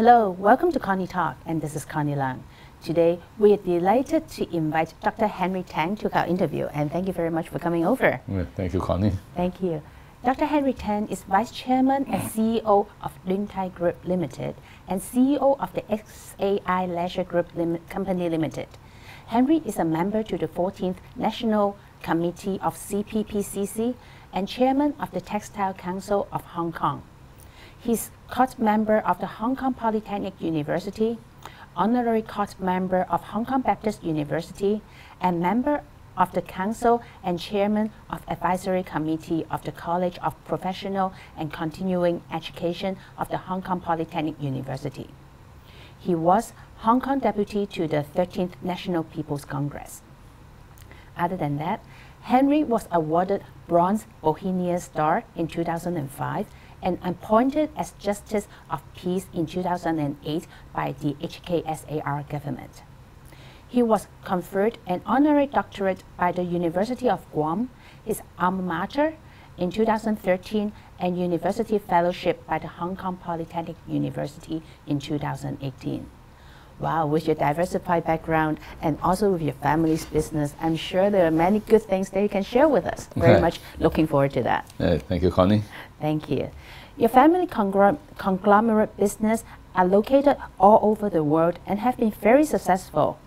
Hello, welcome to Connie Talk, and this is Connie Luen. Today, we are delighted to invite Dr. Henry Tang to our interview, and thank you very much for coming over. Yeah, thank you, Connie. Thank you. Dr. Henry Tang is Vice Chairman and CEO of Luen Group Limited and CEO of the S.A.I. Leisure Group Company Limited. Henry is a member to the 14th National Committee of CPPCC and Chairman of the Textile Council of Hong Kong. He's court member of the Hong Kong Polytechnic University, honorary court member of Hong Kong Baptist University, and member of the Council and Chairman of Advisory Committee of the College of Professional and Continuing Education of the Hong Kong Polytechnic University. He was Hong Kong Deputy to the 13th National People's Congress. Other than that, Henry was awarded Bronze Bohemian Star in 2005 and appointed as Justice of Peace in 2008 by the HKSAR government. He was conferred an honorary doctorate by the University of Guam, his alma mater, in 2013, and University Fellowship by the Hong Kong Polytechnic University in 2018. Wow, with your diversified background and also with your family's business, I'm sure there are many good things that you can share with us. Very much looking forward to that. Thank you, Connie. Thank you. Your family conglomerate business are located all over the world and have been very successful.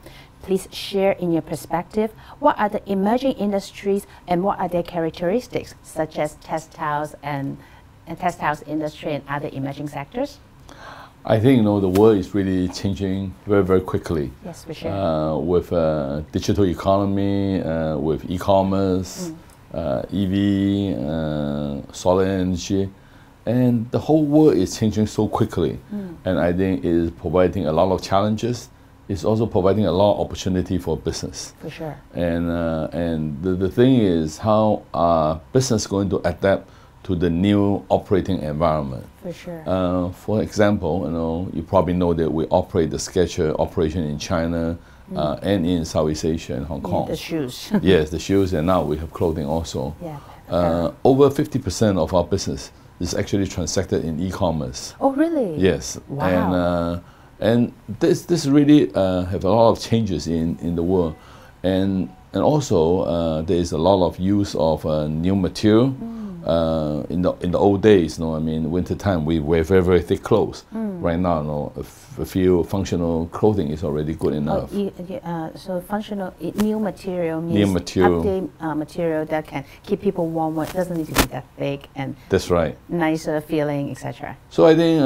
Please share in your perspective, what are the emerging industries and what are their characteristics, such as textiles and textiles industry and other emerging sectors? I think the world is really changing very, very quickly. Yes, for sure. With digital economy, with e-commerce, EV, solar energy, and the whole world is changing so quickly. And I think it is providing a lot of challenges. It's also providing a lot of opportunity for business. For sure. And the thing is, how are business going to adapt to the new operating environment? For sure. For example, you probably know that we operate the Skechers operation in China and in Southeast Asia and Hong Kong. The shoes. Yes, the shoes, and now we have clothing also. Yeah. Over 50% of our business is actually transacted in e-commerce. Oh, really? Yes. Wow. And this really have a lot of changes in the world, and also there is a lot of use of new material. In the old days, winter time we wear very, very thick clothes. Right now, a few functional clothing is already good enough. So functional new material means new material. Update material that can keep people warm. It doesn't need to be that thick and that's right. Nicer feeling, etc. So I think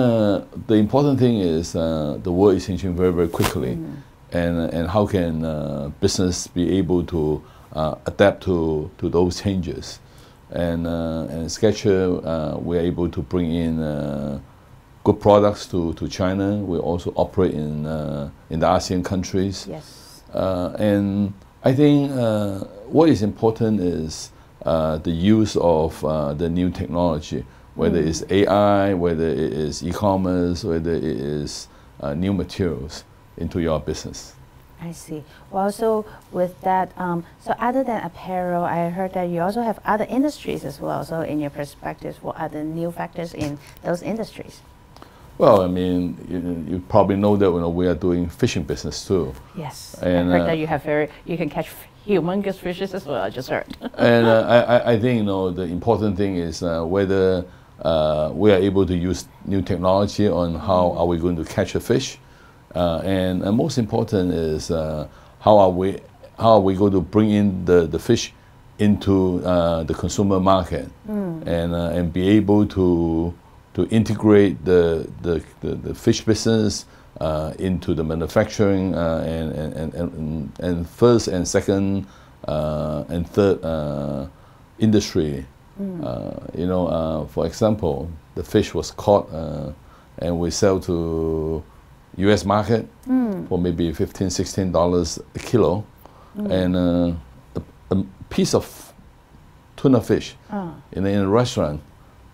the important thing is the world is changing very, very quickly, and how can business be able to adapt to those changes? And Skechers, we're able to bring in good products to China. We also operate in the ASEAN countries. Yes. And I think what is important is the use of the new technology, whether it's AI, whether it is e-commerce, whether it is new materials into your business. I see. Well, so with that, so other than apparel, I heard that you also have other industries as well. So in your perspective, what are the new factors in those industries? Well, you probably know that we are doing fishing business too. Yes, and I heard that you can catch humongous fishes as well. I just heard. And I think the important thing is whether we are able to use new technology on how are we going to catch a fish. And most important is how are we going to bring in the fish into the consumer market and be able to integrate the fish business into the manufacturing and first and second and third industry. For example, the fish was caught and we sell to U.S. market for maybe $15, $16 a kilo, and a piece of tuna fish in a restaurant,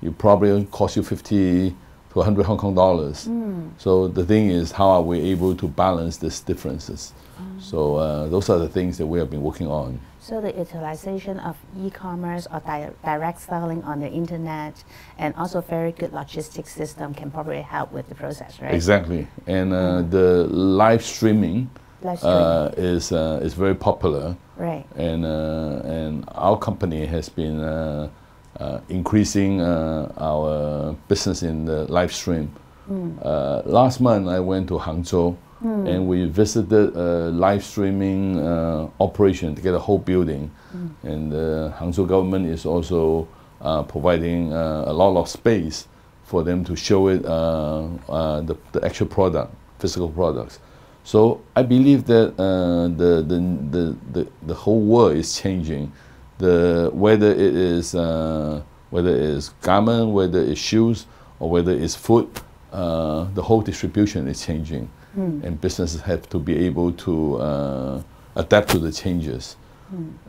it probably cost you 50 to 100 Hong Kong dollars. So the thing is, how are we able to balance these differences? So those are the things that we have been working on. So the utilization of e-commerce or direct selling on the internet and also very good logistics system can probably help with the process, right? Exactly. And the live streaming is very popular. Right. And our company has been increasing our business in the live stream. Last month I went to Hangzhou and we visited a live streaming operation to get a whole building. And the Hangzhou government is also providing a lot of space for them to show it the actual product, physical products. So I believe that the whole world is changing. Whether it is garment, whether it's shoes, or whether it's food, the whole distribution is changing, and businesses have to be able to adapt to the changes.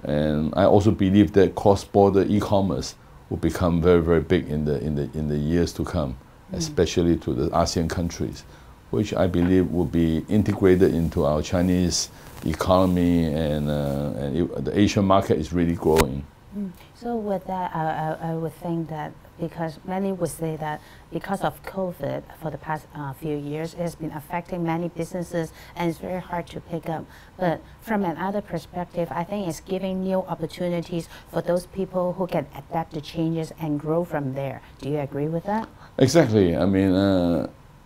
And I also believe that cross-border e-commerce will become very, very big in the years to come, especially to the ASEAN countries, which I believe will be integrated into our Chinese economy, and the Asian market is really growing. So with that, I would think that because many would say that because of COVID for the past few years, it has been affecting many businesses and it's very hard to pick up. But from another perspective, I think it's giving new opportunities for those people who can adapt to changes and grow from there. Do you agree with that? Exactly. I mean,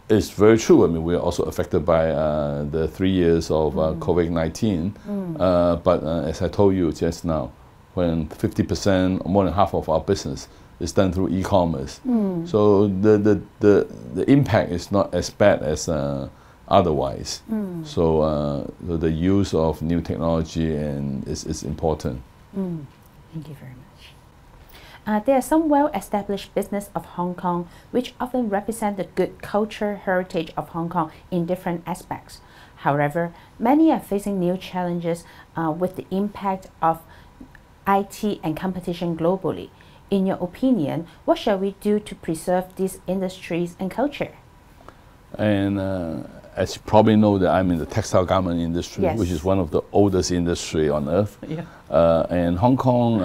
it's very true. I mean, we're also affected by the 3 years of COVID-19. But as I told you just now, when 50%, more than half of our business is done through e-commerce, so the impact is not as bad as otherwise. So the use of new technology is important. Thank you very much. There are some well-established business of Hong Kong which often represent the good culture heritage of Hong Kong in different aspects. However, many are facing new challenges with the impact of IT and competition globally. In your opinion, what shall we do to preserve these industries and culture? And as you probably know, that I'm in the textile garment industry, which is one of the oldest industry on earth. And Hong Kong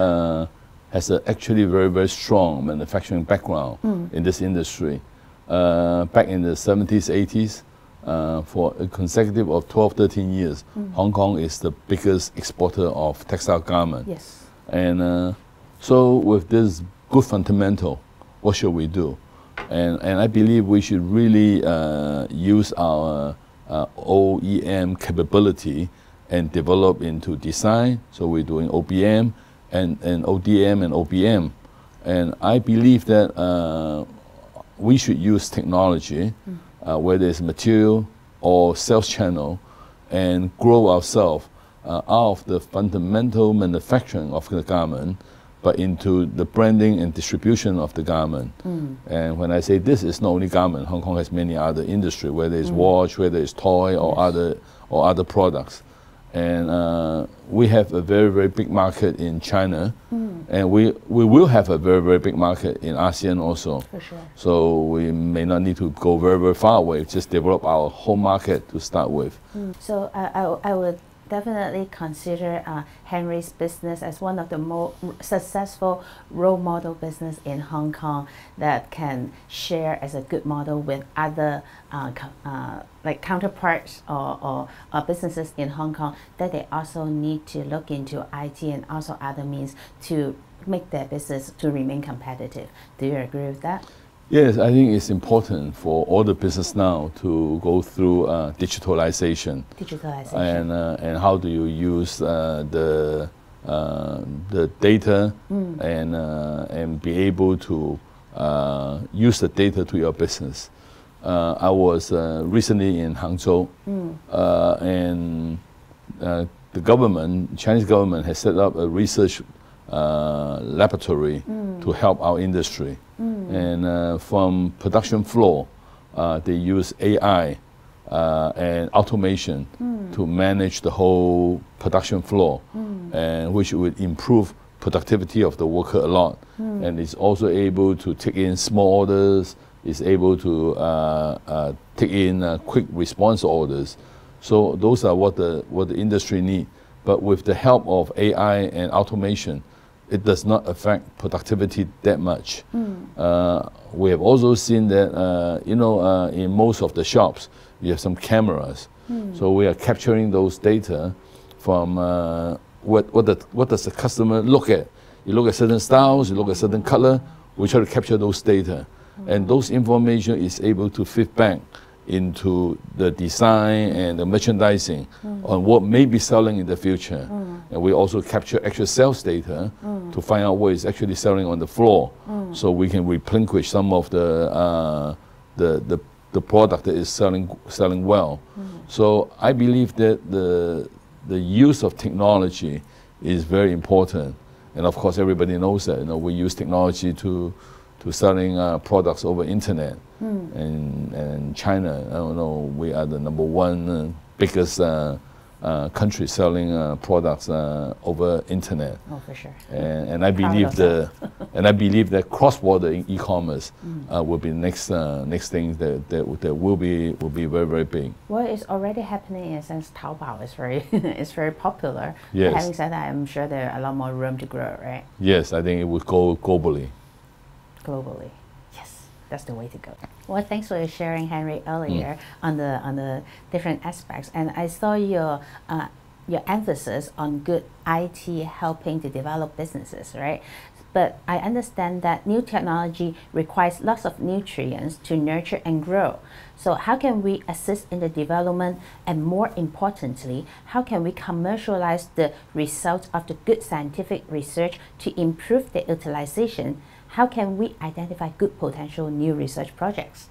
has an actually very, very strong manufacturing background in this industry. Back in the 70s, 80s, for a consecutive of 12, 13 years, Hong Kong is the biggest exporter of textile garment. And so with this good fundamental, what should we do? And I believe we should really use our OEM capability and develop into design. So we're doing OBM and ODM and OBM. And I believe that we should use technology, whether it's material or sales channel, and grow ourselves out of the fundamental manufacturing of the garment, but into the branding and distribution of the garment. And when I say this, it's not only garment. Hong Kong has many other industries, whether it's watch, whether it's toy, or other products. And we have a very, very big market in China, and we will have a very, very big market in ASEAN also. For sure. So we may not need to go very, very far away, just develop our home market to start with. So I would definitely consider Henry's business as one of the more successful role model business in Hong Kong that can share as a good model with other like counterparts or businesses in Hong Kong, that they also need to look into IT and also other means to make their business to remain competitive. Do you agree with that? Yes, I think it's important for all the business now to go through digitalization. And how do you use the data and be able to use the data to your business. I was recently in Hangzhou, and the government, Chinese government, has set up a research laboratory to help our industry. And from production floor, they use AI and automation to manage the whole production floor, and which would improve productivity of the worker a lot. And it's also able to take in small orders, is able to take in quick response orders. So those are what the industry need. but with the help of AI and automation, it does not affect productivity that much. We have also seen that, in most of the shops, you have some cameras. So we are capturing those data from what does the customer look at. You look at certain styles, you look at certain color, we try to capture those data. And those information is able to fit back into the design and the merchandising on what may be selling in the future. And we also capture actual sales data to find out what is actually selling on the floor, so we can replenish some of the product that is selling well. So I believe that the use of technology is very important. And of course, everybody knows that we use technology to selling products over internet. And China, I don't know, we are the #1 biggest country selling products over internet. Oh, for sure. And I believe that cross-border e-commerce will be the next thing that will be very, very big. Well, it's already happening in a sense. Taobao is it's very popular. Yes. But having said that, I'm sure there are a lot more room to grow, right? Yes, I think it will go globally. Globally, yes, that's the way to go. Well, thanks for sharing, Henry, earlier on the different aspects, and I saw your emphasis on good IT helping to develop businesses, right? But I understand that new technology requires lots of nutrients to nurture and grow. So how can we assist in the development, and more importantly, how can we commercialize the results of the good scientific research to improve the utilization? How can we identify good potential new research projects?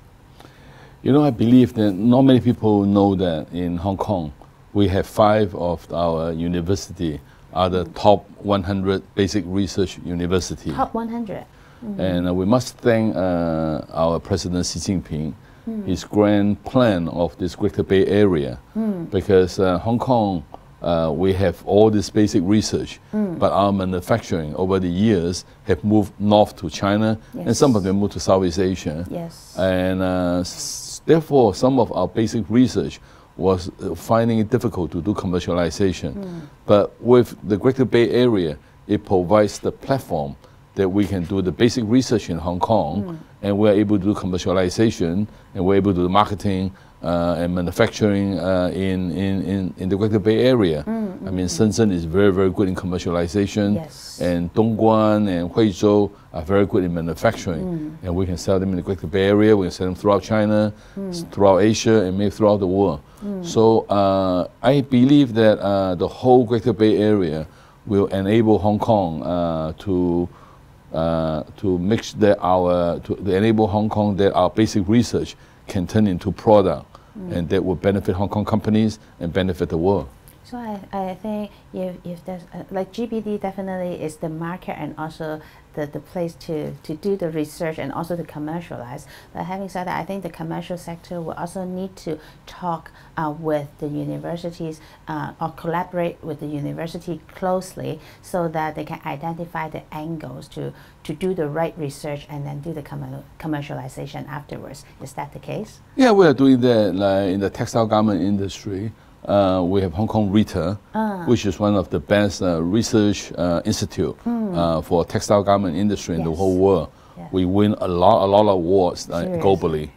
I believe that not many people know that in Hong Kong, we have 5 of our university are the top 100 basic research university. Top 100. And we must thank our President Xi Jinping, his grand plan of this Greater Bay Area, because Hong Kong, we have all this basic research, but our manufacturing over the years have moved north to China, and some of them moved to Southeast Asia. Yes. And therefore, some of our basic research was finding it difficult to do commercialization. But with the Greater Bay Area, it provides the platform that we can do the basic research in Hong Kong, and we're able to do commercialization, and we're able to do marketing and manufacturing in the Greater Bay Area. I mean, Shenzhen is very, very good in commercialization, and Dongguan and Huizhou are very good in manufacturing, and we can sell them in the Greater Bay Area, we can sell them throughout China, throughout Asia, and maybe throughout the world. So I believe that the whole Greater Bay Area will enable Hong Kong to enable Hong Kong that our basic research can turn into product, and that will benefit Hong Kong companies and benefit the world. So I think if there's like GBD definitely is the market and also the place to do the research and also to commercialize. But having said that, I think the commercial sector will also need to talk with the universities or collaborate with the university closely, so that they can identify the angles to do the right research and then do the commercialization afterwards. Is that the case? Yeah, we are doing that in the textile garment industry. We have Hong Kong RITA, which is one of the best research institute for textile garment industry in the whole world. We win a lot of awards globally.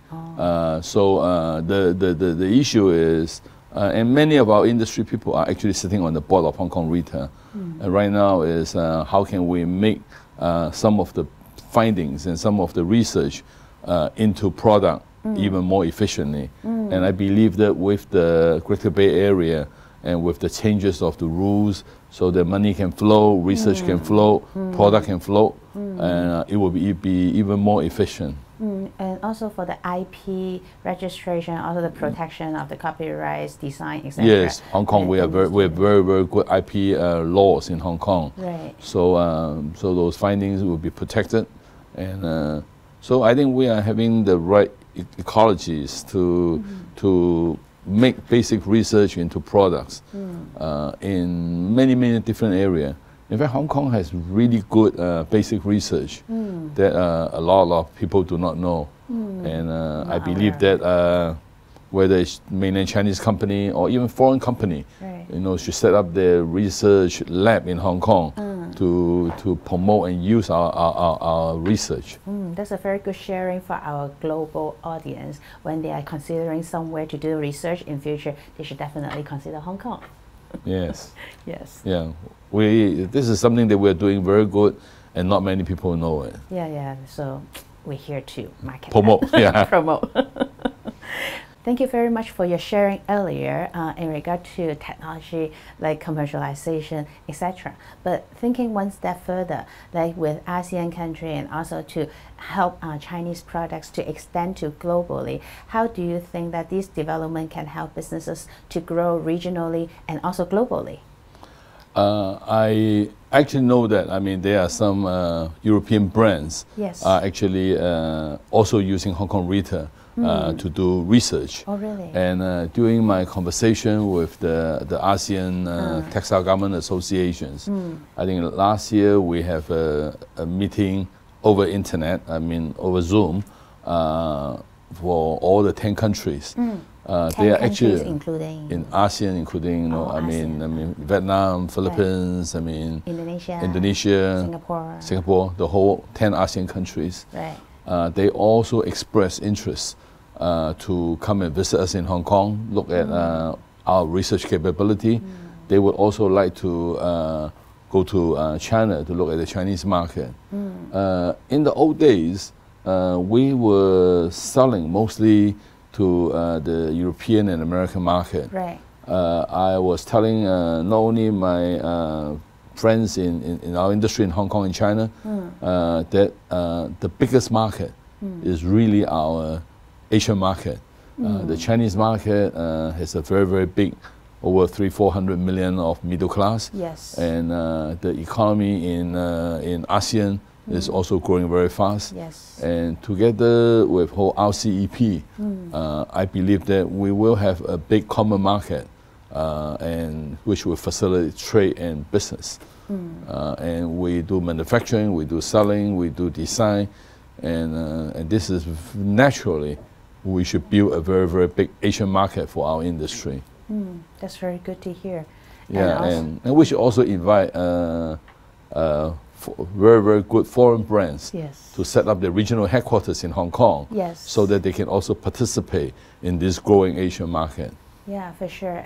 So the issue is, and many of our industry people are actually sitting on the board of Hong Kong RITA. And right now is how can we make some of the findings and some of the research into product even more efficiently. And I believe that with the Greater Bay Area and with the changes of the rules, so that money can flow, research can flow, product can flow, and it will be even more efficient. And also for the IP registration, also the protection of the copyrights, design, etc. Yes, Hong Kong, we have very, very good IP laws in Hong Kong. Right. So so those findings will be protected, and so I think we are having the right ecologies to make basic research into products in many different areas. In fact, Hong Kong has really good basic research that a lot of people do not know, and I believe that whether it's mainland Chinese company or even foreign company, should set up their research lab in Hong Kong to promote and use our research. That's a very good sharing for our global audience. When they are considering somewhere to do research in future, they should definitely consider Hong Kong. Yes. Yes. Yeah. This is something that we're doing very good, and not many people know it. Yeah. So we're here to market. Promote. Yeah. Promote. Thank you very much for your sharing earlier in regard to technology like commercialization, etc. But thinking one step further, like with ASEAN country and also to help Chinese products to extend to globally, how do you think that this development can help businesses to grow regionally and also globally? I actually know that, there are some European brands actually also using Hong Kong retail to do research. Oh, really? And during my conversation with the ASEAN Textile Government Associations, I think last year we have a meeting over internet, over Zoom, for all the 10 countries. 10 they are countries actually including in ASEAN, including Vietnam, Philippines, Indonesia, Singapore, the whole 10 ASEAN countries. Right. They also express interest to come and visit us in Hong Kong, look at our research capability. They would also like to go to China to look at the Chinese market. In the old days, we were selling mostly to the European and American market. Right. I was telling not only my friends in our industry in Hong Kong and China that the biggest market is really our Asian market. The Chinese market has a very, very big, over 300-400 million of middle class. Yes. And the economy in ASEAN is also growing very fast. Yes. And together with whole RCEP, I believe that we will have a big common market, and which will facilitate trade and business. And we do manufacturing, we do selling, we do design, and this is naturally, we should build a very, very big Asian market for our industry. That's very good to hear. Yeah, and we should also invite very, very good foreign brands to set up their regional headquarters in Hong Kong, so that they can also participate in this growing Asian market. Yeah, for sure.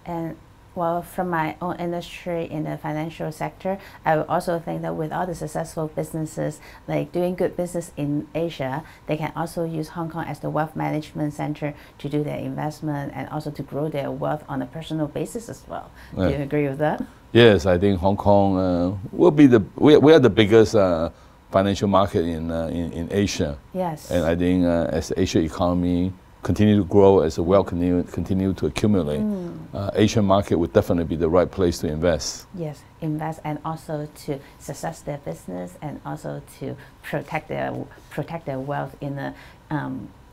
And well, from my own industry in the financial sector, I would also think that with all the successful businesses, like doing good business in Asia, they can also use Hong Kong as the wealth management center to do their investment and also to grow their wealth on a personal basis as well. Do you agree with that? Yes, I think Hong Kong will be we are the biggest financial market in Asia. Yes. And I think as the Asia economy continue to grow, as the wealth continue to accumulate, Asian market would definitely be the right place to invest. Yes, invest and also to success their business and also to protect their wealth in a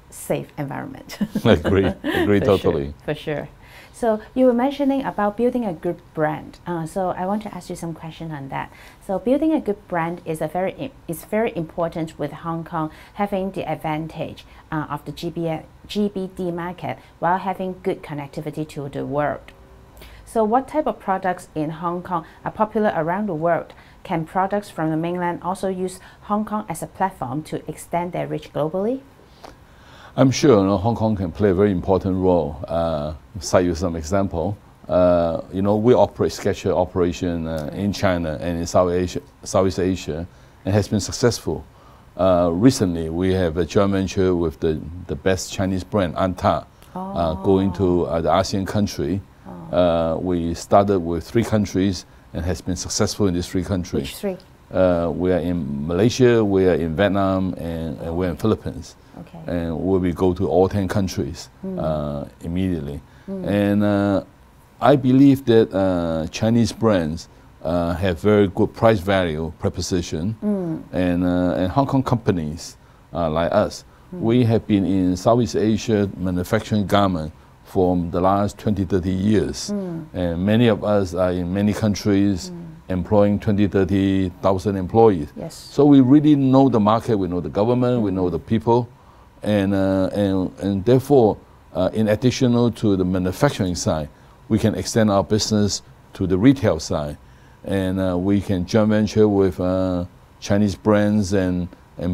safe environment. Agree totally. Sure, for sure. So you were mentioning about building a good brand. So I want to ask you some question on that. So building a good brand is very important with Hong Kong having the advantage of the GBD market while having good connectivity to the world. So what type of products in Hong Kong are popular around the world? Can products from the mainland also use Hong Kong as a platform to extend their reach globally? I'm sure Hong Kong can play a very important role. Cite you some example. We operate sketcher operation in China and in Southeast Asia, and has been successful. Recently, we have a joint venture with the best Chinese brand, Anta, going to the ASEAN country. We started with 3 countries and has been successful in these 3 countries. Which 3? We are in Malaysia, we are in Vietnam, and we're in Philippines. Okay. And we will go to all 10 countries immediately. And I believe that Chinese brands have very good price value proposition, and Hong Kong companies like us, we have been in Southeast Asia manufacturing garment for the last 20-30 years, and many of us are in many countries employing 20-30,000 employees. Yes. So we really know the market, we know the government, we know the people, and therefore in addition to the manufacturing side, we can extend our business to the retail side, and we can joint venture with Chinese brands and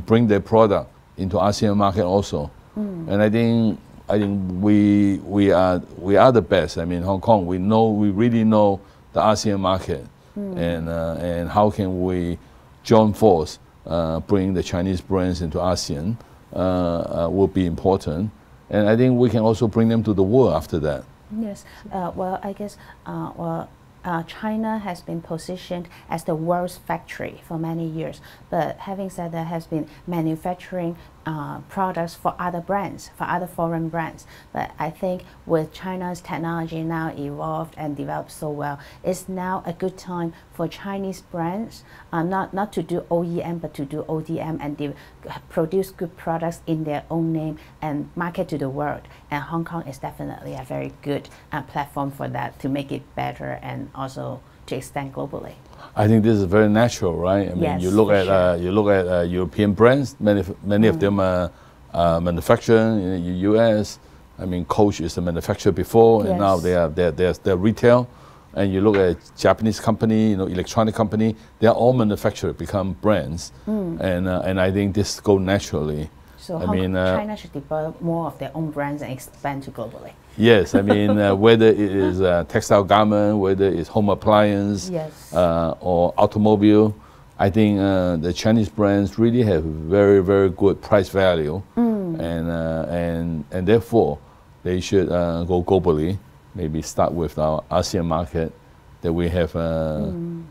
bring their product into ASEAN market also. And I think we are the best. I mean, Hong Kong, we really know the ASEAN market, and how can we join force bring the Chinese brands into ASEAN will be important, and I think we can also bring them to the world after that. Yes. Well, I guess China has been positioned as the world's factory for many years, but having said that, has been manufacturing products for other brands, for other foreign brands. But I think with China's technology now evolved and developed so well, it's now a good time for Chinese brands not to do OEM but to do ODM and produce good products in their own name and market to the world. And Hong Kong is definitely a very good platform for that, to make it better and also to extend globally. I think this is very natural, right? I mean, yes, you look at European brands. Many of them are manufactured in the U.S. I mean, Coach is a manufacturer before, and now they're retail. And you look at Japanese company, electronic company, they are all manufactured, become brands, and I think this goes naturally. So China should develop more of their own brands and expand to globally. Yes, I mean, whether it is textile garment, whether it's home appliance, yes, or automobile, I think the Chinese brands really have very, very good price value, and therefore they should go globally. Maybe start with our ASEAN market, that we have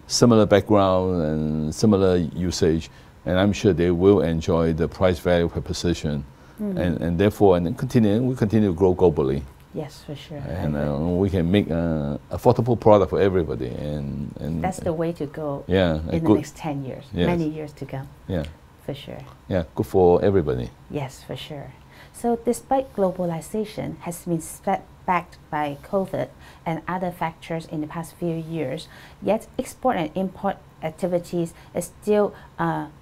similar background and similar usage, and I'm sure they will enjoy the price value proposition, and therefore we continue to grow globally. Yes, for sure. And we can make affordable product for everybody, and that's the way to go. Yeah, in the next 10 years, yes, many years to come. Yeah, for sure. Yeah, good for everybody. Yes, for sure. So despite globalization has been backed by COVID and other factors in the past few years, yet export and import activities is still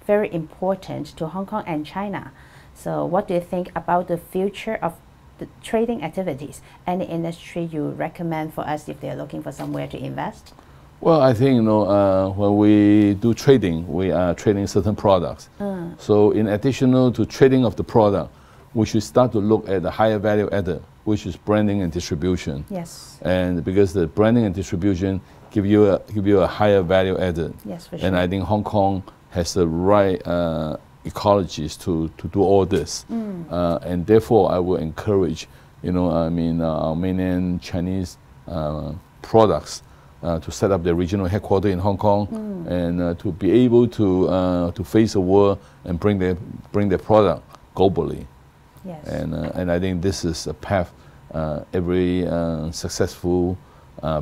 very important to Hong Kong and China. So what do you think about the future of the trading activities? Any industry you recommend for us if they're looking for somewhere to invest? Well, I think when we do trading, we are trading certain products. So in addition to trading of the product, we should start to look at the higher value added, which is branding and distribution. Yes. And because the branding and distribution give you a higher value added. Yes, for sure. And I think Hong Kong has the right ecologies to do all this. And therefore, I will encourage, our mainland Chinese products to set up their regional headquarters in Hong Kong, and to be able to face the world and bring their product globally. Yes. And I think this is a path every successful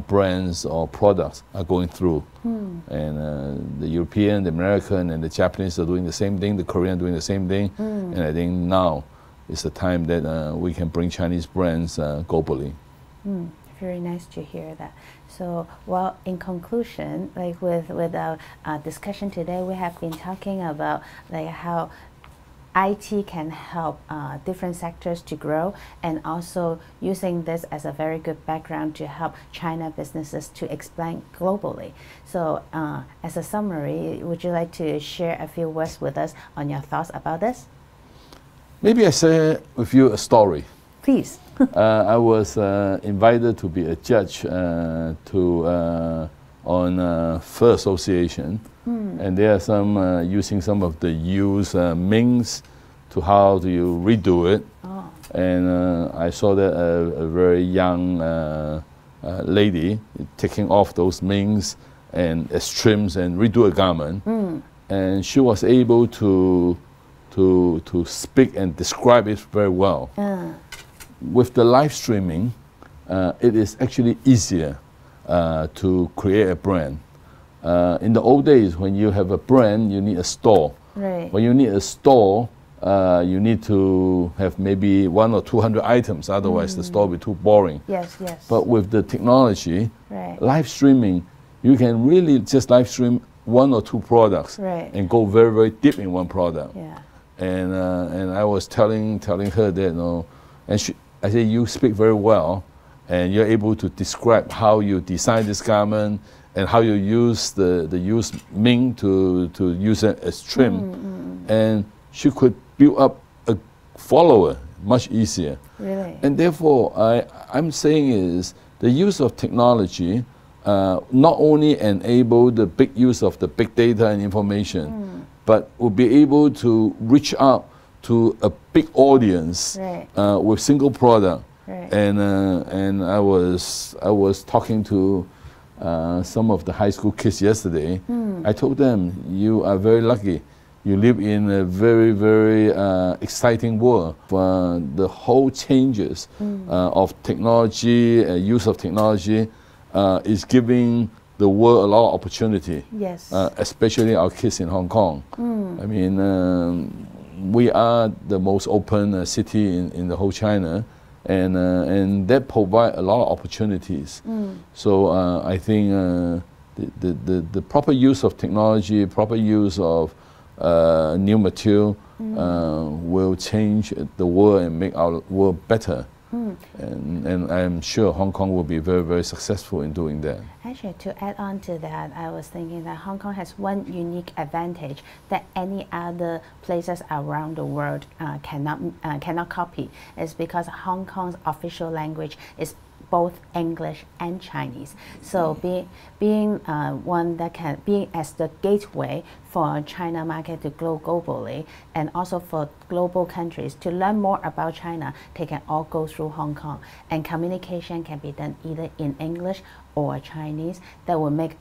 brands or products are going through. And the European, the American, and the Japanese are doing the same thing, the Korean doing the same thing. And I think now is the time that we can bring Chinese brands globally. Very nice to hear that. So, well, in conclusion, like with our discussion today, we have been talking about like how IT can help different sectors to grow, and also using this as a very good background to help China businesses to expand globally. So as a summary, would you like to share a few words with us on your thoughts about this? Maybe I share with you a story. Please. I was invited to be a judge on Fur Association, and there are some using some of the used minks to how do you redo it. And I saw that a very young lady taking off those minks and trims and redo a garment, and she was able to speak and describe it very well. With the live streaming, it is actually easier to create a brand. In the old days, when you have a brand, you need a store. Right. When you need a store, you need to have maybe 100 or 200 items, otherwise the store will be too boring. Yes, yes. But with the technology, live streaming, you can really just live stream 1 or 2 products and go very, very deep in one product. Yeah. And I was telling her that, and I say, you speak very well, and you're able to describe how you design this garment and how you use the used mink to use it as trim. And she could build up a follower much easier. Really? And therefore, I'm saying is the use of technology not only enable the big use of the big data and information, but will be able to reach out to a big audience with single product. And I was talking to some of the high school kids yesterday. I told them, you are very lucky. You live in a very, very exciting world. The whole changes of technology, use of technology, is giving the world a lot of opportunity. Yes. Especially our kids in Hong Kong. I mean, we are the most open city in the whole China, and that provide a lot of opportunities. So I think the proper use of technology, proper use of new material will change the world and make our world better. And I'm sure Hong Kong will be very, very successful in doing that. Actually, to add on to that, I was thinking that Hong Kong has one unique advantage that any other places around the world cannot copy. It's because Hong Kong's official language is both English and Chinese. So being one that can being as the gateway for China market to grow globally, and also for global countries to learn more about China, they can all go through Hong Kong, and communication can be done either in English or Chinese. That will make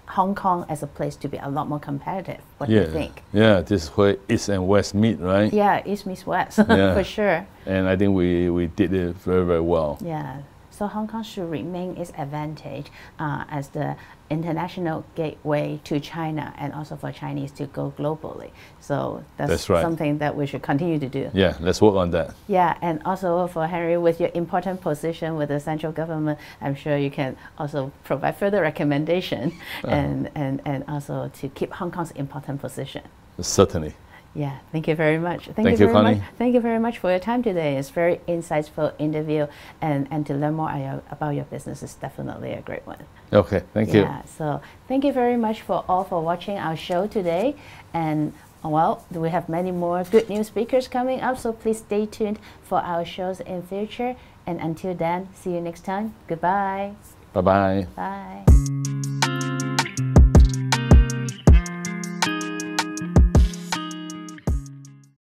Hong Kong as a place to be a lot more competitive. What do you think? Yeah, this is where East and West meet, right? Yeah, East meets West, for sure. And I think we did it very, very well. Yeah. So Hong Kong should remain its advantage as the international gateway to China, and also for Chinese to go globally. So that's right. Something that we should continue to do. Yeah, let's work on that. Yeah, and also for Henry, with your important position with the central government, I'm sure you can also provide further recommendation and also to keep Hong Kong's important position. Certainly. Yeah, thank you very much. Thank you, Connie. Thank you very much for your time today. It's a very insightful interview, and to learn more about your business is definitely a great one. Okay, thank you. Yeah, so thank you very much for watching our show today. And well, we have many more good news speakers coming up, so please stay tuned for our shows in future. And until then, see you next time. Goodbye. Bye-bye. Bye.